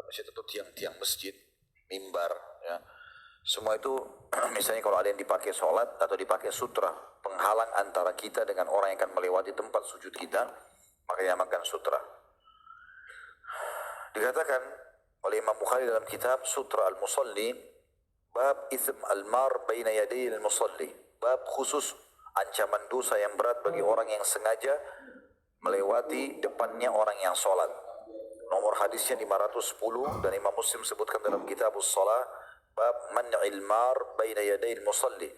masjid atau tiang-tiang masjid, mimbar, ya. Semua itu misalnya kalau ada yang dipakai sholat atau dipakai sutra, penghalang antara kita dengan orang yang akan melewati tempat sujud kita, maka dinamakan sutra. Dikatakan oleh Imam Bukhari dalam kitab Sutra Al-Musalli, bab itsm al-mar baina yaday al-musalli, bab khusus ancaman dosa yang berat bagi orang yang sengaja melewati depannya orang yang sholat. Nomor hadisnya 510 dan Imam Muslim sebutkan dalam kitab As-Salah, bab man'il mar baina yaday al-musalli,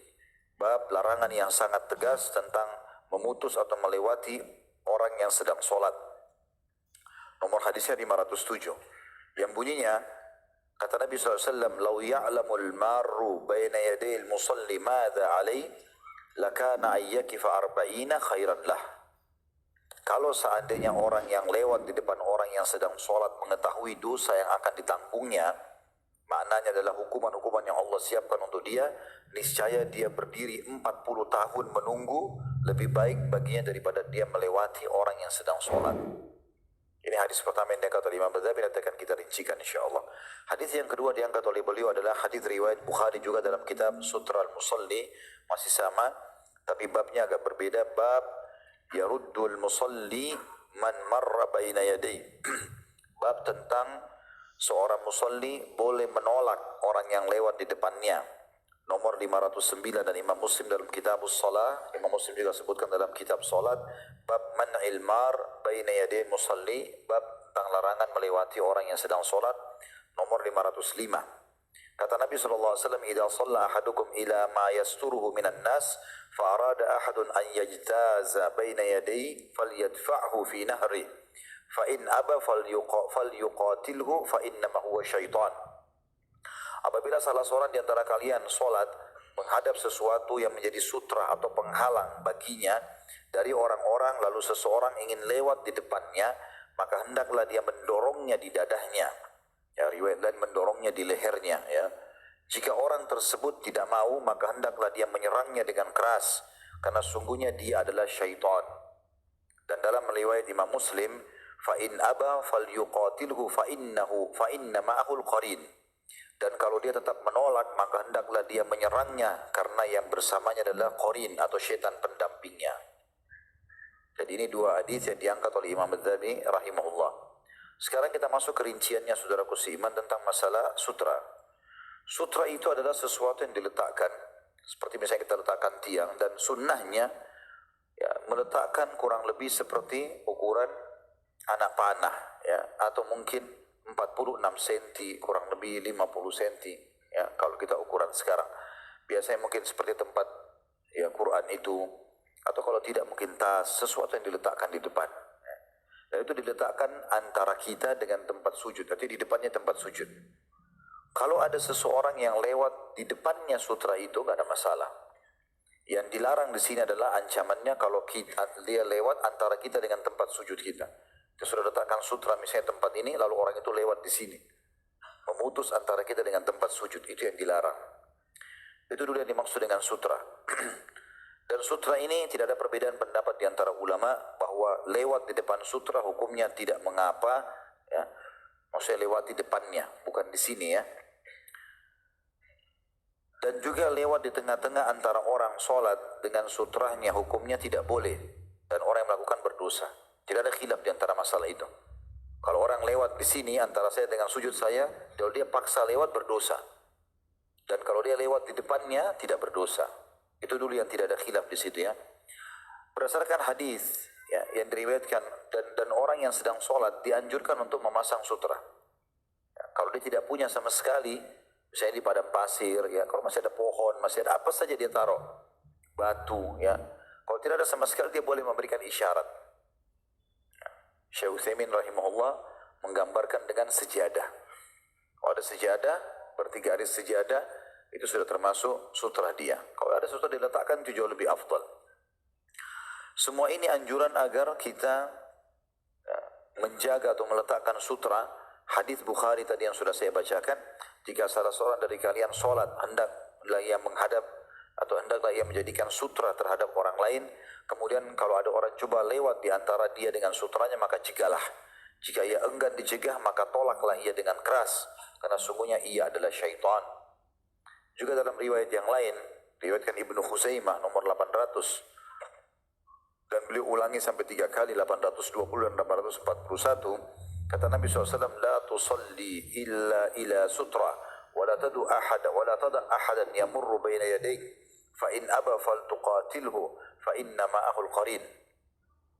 bab larangan yang sangat tegas tentang memutus atau melewati orang yang sedang sholat. Nomor hadisnya 507 yang bunyinya, kata Nabi SAW, "Lau ya'lamul marru baina yaday al-musalli madza alaihi lakana ayyakifa arba'ina khairan lah." Kalau seandainya orang yang lewat di depan orang yang sedang sholat mengetahui dosa yang akan ditanggungnya, maknanya adalah hukuman-hukuman yang Allah siapkan untuk dia, niscaya dia berdiri 40 tahun menunggu, lebih baik baginya daripada dia melewati orang yang sedang sholat. Ini hadis pertama yang diangkat oleh Imam Ghazali, nanti akan kita rincikan insyaAllah. Hadis yang kedua diangkat oleh beliau adalah hadis riwayat Bukhari juga dalam kitab Sutra Al-Musalli, masih sama, tapi babnya agak berbeda. Bab yaruddul musalli man marra baina yaday. Bab tentang seorang musalli boleh menolak orang yang lewat di depannya. Nomor 509 dan Imam Muslim dalam kitab As-Salah, Imam Muslim juga sebutkan dalam kitab Salat, bab man'il mar baina yaday musalli, bab tentang larangan melewati orang yang sedang salat. Nomor 505. Kata Nabi SAW, "Idza shalla ahadukum ila ma yasturuhu minan nas, fa arada ahadun an yajtaza baina yaday falyadfa'hu fi nahri, fa in aba falyuqatilhu fa innama huwa syaitan." Apabila salah seorang di antara kalian sholat menghadap sesuatu yang menjadi sutra atau penghalang baginya dari orang-orang, lalu seseorang ingin lewat di depannya, maka hendaklah dia mendorongnya di dadahnya. Ya, riwayat lain mendorongnya di lehernya. Ya. Jika orang tersebut tidak mau, maka hendaklah dia menyerangnya dengan keras, karena sungguhnya dia adalah syaitan. Dan dalam riwayat Imam Muslim, fa in aba falyuqatilhu fa inna ma'ahul qarin. Dan kalau dia tetap menolak, maka hendaklah dia menyerangnya, karena yang bersamanya adalah qarin atau syaitan pendampingnya. Jadi ini dua hadis yang diangkat oleh Imam Ghazali rahimahullah. Sekarang kita masuk ke rinciannya, saudaraku seiman, tentang masalah sutra. Sutra itu adalah sesuatu yang diletakkan, seperti misalnya kita letakkan tiang, dan sunnahnya ya, meletakkan kurang lebih seperti ukuran anak panah, ya, atau mungkin 46 cm, kurang lebih 50 cm, ya, kalau kita ukuran sekarang. Biasanya mungkin seperti tempat ya Quran itu, atau kalau tidak mungkin tas, sesuatu yang diletakkan di depan. Ya. Dan itu diletakkan antara kita dengan tempat sujud, artinya di depannya tempat sujud. Kalau ada seseorang yang lewat di depannya sutra itu, nggak ada masalah. Yang dilarang di sini adalah ancamannya kalau dia lewat antara kita dengan tempat sujud kita. Kita sudah letakkan sutra misalnya tempat ini, lalu orang itu lewat di sini, memutus antara kita dengan tempat sujud, itu yang dilarang. Itu dulu yang dimaksud dengan sutra. Dan sutra ini tidak ada perbedaan pendapat di antara ulama bahwa lewat di depan sutra hukumnya tidak mengapa, ya. Maksudnya lewat di depannya, bukan di sini, ya. Dan juga lewat di tengah-tengah antara orang sholat dengan sutranya hukumnya tidak boleh, dan orang yang melakukan berdosa. Tidak ada khilaf di antara masalah itu. Kalau orang lewat di sini antara saya dengan sujud saya, kalau dia paksa lewat berdosa. Dan kalau dia lewat di depannya tidak berdosa. Itu dulu yang tidak ada khilaf di situ, ya. Berdasarkan hadis ya, yang diriwayatkan, dan orang yang sedang sholat dianjurkan untuk memasang sutra. Ya, kalau dia tidak punya sama sekali, misalnya di padang pasir, ya, kalau masih ada pohon, masih ada apa saja dia taruh, batu, ya. Kalau tidak ada sama sekali, dia boleh memberikan isyarat. Syekh Utsaimin rahimahullah menggambarkan dengan sejadah. Kalau ada sejadah, bertiga garis sejadah, itu sudah termasuk sutra dia. Kalau ada sutra diletakkan, itu jauh lebih afdal. Semua ini anjuran agar kita ya, menjaga atau meletakkan sutra. Hadis Bukhari tadi yang sudah saya bacakan, jika salah seorang dari kalian sholat, hendaklah ia menghadap atau hendaklah ia menjadikan sutra terhadap orang lain. Kemudian kalau ada orang coba lewat di antara dia dengan sutranya, maka cegahlah. Jika ia enggan dicegah, maka tolaklah ia dengan keras, karena sungguhnya ia adalah syaitan. Juga dalam riwayat yang lain, riwayatkan Ibnu Khuzaimah nomor 800, dan beliau ulangi sampai 3 kali, 820 dan 841, kata Nabi SAW, la tusalli illa ila sutra, wa la tadu ahada, wa la tada ahadan yamurru baina yadayk, fa in aba fal tuqatilhu, fa inna ma'ahul qarin.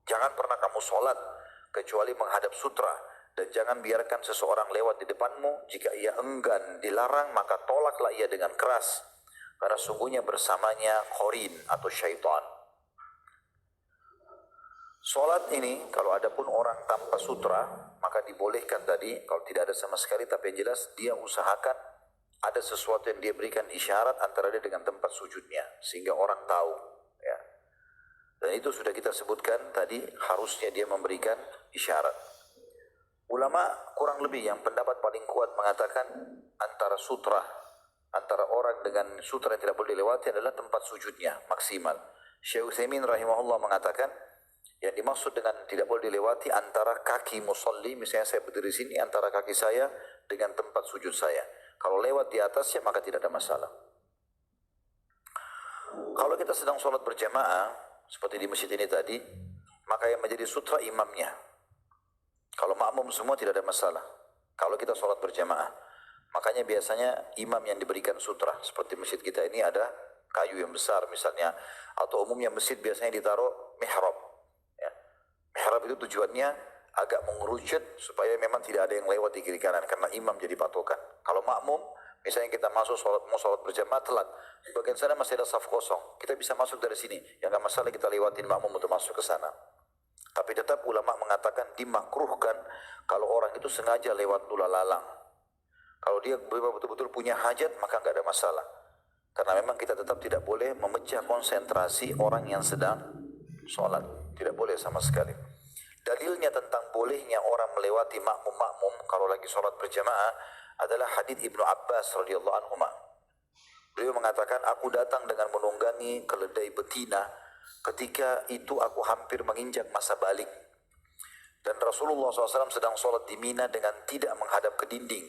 Jangan pernah kamu sholat kecuali menghadap sutra, dan jangan biarkan seseorang lewat di depanmu. Jika ia enggan dilarang, maka tolaklah ia dengan keras, karena sungguhnya bersamanya qarin atau syaitan. Sholat ini kalau ada pun orang tanpa sutra, maka dibolehkan tadi, kalau tidak ada sama sekali, tapi yang jelas dia usahakan ada sesuatu yang dia berikan isyarat antara dia dengan tempat sujudnya, sehingga orang tahu. Ya. Dan itu sudah kita sebutkan tadi, harusnya dia memberikan isyarat. Ulama kurang lebih yang pendapat paling kuat mengatakan antara sutra, antara orang dengan sutra yang tidak boleh dilewati adalah tempat sujudnya maksimal. Syekh Utsaimin rahimahullah mengatakan, yang dimaksud dengan tidak boleh dilewati antara kaki musalli, misalnya saya berdiri sini, antara kaki saya dengan tempat sujud saya. Kalau lewat di atasnya maka tidak ada masalah. Kalau kita sedang sholat berjamaah, seperti di masjid ini tadi, maka yang menjadi sutra imamnya. Kalau makmum semua tidak ada masalah. Kalau kita sholat berjamaah, makanya biasanya imam yang diberikan sutra. Seperti masjid kita ini ada kayu yang besar misalnya, atau umumnya masjid biasanya ditaruh mihrab. Mihrab itu tujuannya agak mengerucut supaya memang tidak ada yang lewat di kiri kanan, karena imam jadi patokan. Kalau makmum, misalnya kita masuk mau sholat berjamaah telat, di bagian sana masih ada saf kosong, kita bisa masuk dari sini, yang nggak masalah kita lewatin makmum untuk masuk ke sana. Tapi tetap ulama mengatakan dimakruhkan kalau orang itu sengaja lewat lula lalang. Kalau dia betul-betul punya hajat, maka nggak ada masalah. Karena memang kita tetap tidak boleh memecah konsentrasi orang yang sedang sholat. Tidak boleh sama sekali. Dalilnya tentang bolehnya orang melewati makmum-makmum kalau lagi sholat berjamaah adalah hadits Ibnu Abbas radhiyallahu anhu. Beliau mengatakan, aku datang dengan menunggangi keledai betina, ketika itu aku hampir menginjak masa balik. Dan Rasulullah SAW sedang sholat di Mina dengan tidak menghadap ke dinding.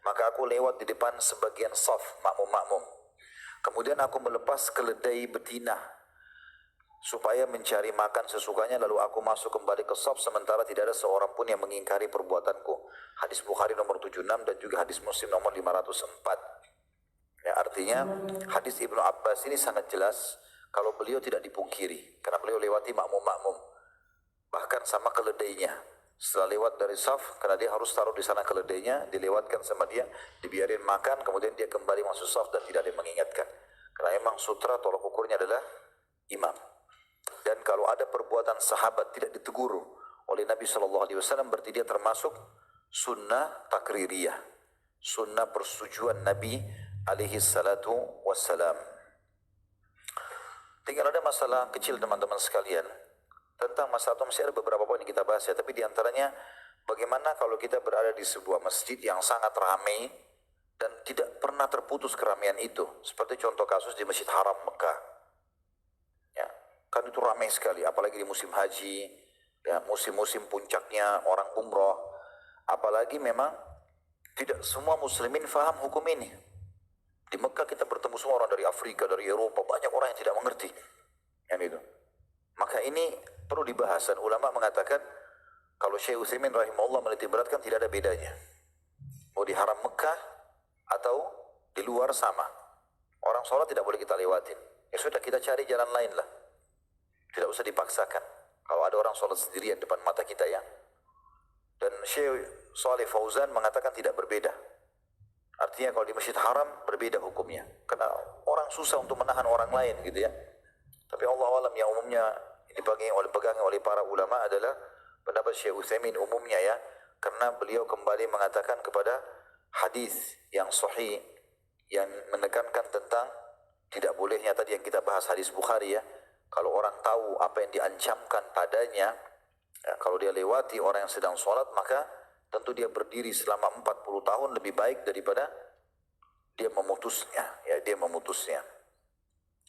Maka aku lewat di depan sebagian saf makmum-makmum. Kemudian aku melepas keledai betina supaya mencari makan sesukanya, lalu aku masuk kembali ke saf sementara tidak ada seorang pun yang mengingkari perbuatanku. Hadis Bukhari nomor 76 dan juga hadis Muslim nomor 504. Ya, artinya hadis Ibnu Abbas ini sangat jelas kalau beliau tidak dipungkiri, karena beliau lewati makmum-makmum, bahkan sama keledainya. Setelah lewat dari saf, karena dia harus taruh di sana keledainya, dilewatkan sama dia, dibiarin makan, kemudian dia kembali masuk saf dan tidak ada yang mengingatkan. Karena memang sutra tolak ukurnya adalah imam. Dan kalau ada perbuatan sahabat tidak ditegur oleh Nabi SAW, berarti dia termasuk sunnah takririyah, sunnah persetujuan Nabi alaihi salatu wassalam. Tinggal ada masalah kecil teman-teman sekalian. Tentang masalah itu masih ada beberapa poin yang kita bahas ya, tapi diantaranya bagaimana kalau kita berada di sebuah masjid yang sangat ramai dan tidak pernah terputus keramaian itu. Seperti contoh kasus di Masjid Haram Mekah. Ya, kan itu ramai sekali, apalagi di musim haji, ya, musim-musim puncaknya orang umroh. Apalagi memang tidak semua muslimin faham hukum ini. Di Mekah kita bertemu semua orang dari Afrika, dari Eropa, banyak orang yang tidak mengerti. Yang itu. Maka ini perlu dibahas, dan ulama mengatakan kalau Syekh Utsaimin rahimahullah meniti beratkan tidak ada bedanya. Mau di Haram Mekah atau di luar sama. Orang sholat tidak boleh kita lewatin. Ya sudah, kita cari jalan lain lah. Tidak usah dipaksakan. Kalau ada orang sholat sendirian depan mata kita ya. Dan Syekh Shalih Fauzan mengatakan tidak berbeda. Artinya kalau di Masjid Haram berbeda hukumnya. Karena orang susah untuk menahan orang lain gitu ya. Tapi Allah alam yang umumnya dipegangi oleh para ulama adalah pendapat Syekh Utsaimin umumnya ya. Karena beliau kembali mengatakan kepada hadis yang sahih yang menekankan tentang tidak bolehnya tadi yang kita bahas hadis Bukhari ya. Kalau orang tahu apa yang diancamkan padanya, ya, kalau dia lewati orang yang sedang sholat, maka tentu dia berdiri selama 40 tahun lebih baik daripada dia memutusnya. Ya, dia memutusnya.